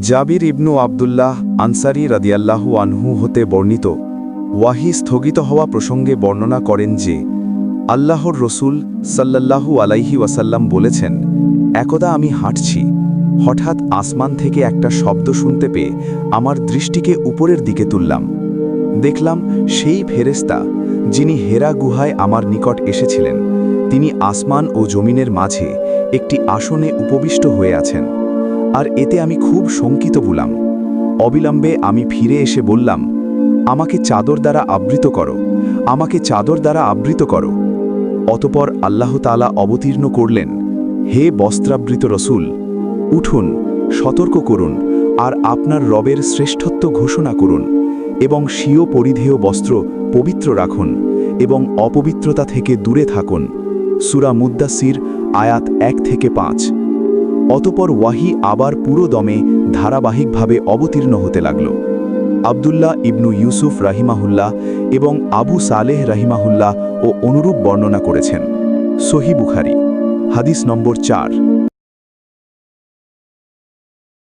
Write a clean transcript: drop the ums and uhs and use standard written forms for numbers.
জাবির ইবনু আবদুল্লাহ আনসারী রাদিয়াল্লাহু আনহু হতে বর্ণিত ওয়াহি স্থগিত হওয়া প্রসঙ্গে বর্ণনা করেন যে আল্লাহর রসুল সাল্লাল্লাহু আলাইহি ওয়াসাল্লাম বলেছেন, একদা আমি হাঁটছি, হঠাৎ আসমান থেকে একটা শব্দ শুনতে পেয়ে আমার দৃষ্টিকে উপরের দিকে তুললাম। দেখলাম সেই ফেরেশতা যিনি হেরা গুহায় আমার নিকট এসেছিলেন, তিনি আসমান ও জমিনের মাঝে একটি আসনে উপবিষ্ট হয়ে আছেন। আর এতে আমি খুব শঙ্কিত হলাম। অবিলম্বে আমি ফিরে এসে বললাম, আমাকে চাদর দ্বারা আবৃত করো, আমাকে চাদর দ্বারা আবৃত করো। অতপর আল্লাহ তাআলা অবতীর্ণ করলেন, হে বস্ত্রাবৃত রসুল, উঠুন, সতর্ক করুন আর আপনার রবের শ্রেষ্ঠত্ব ঘোষণা করুন এবং স্বীয় পরিধেয় বস্ত্র পবিত্র রাখুন এবং অপবিত্রতা থেকে দূরে থাকুন। সূরা মুদ্দাসির আয়াত 1 থেকে 5। অতপর ওয়াহি আবার পুরো দমে ধারাবাহিকভাবে অবতীর্ণ হতে লাগল। আবদুল্লাহ ইবনু ইউসুফ রাহিমাহুল্লাহ এবং আবু সালেহ রাহিমাহুল্লাহ ও অনুরূপ বর্ণনা করেছেন। সহিহ বুখারী, হাদিস নম্বর 4।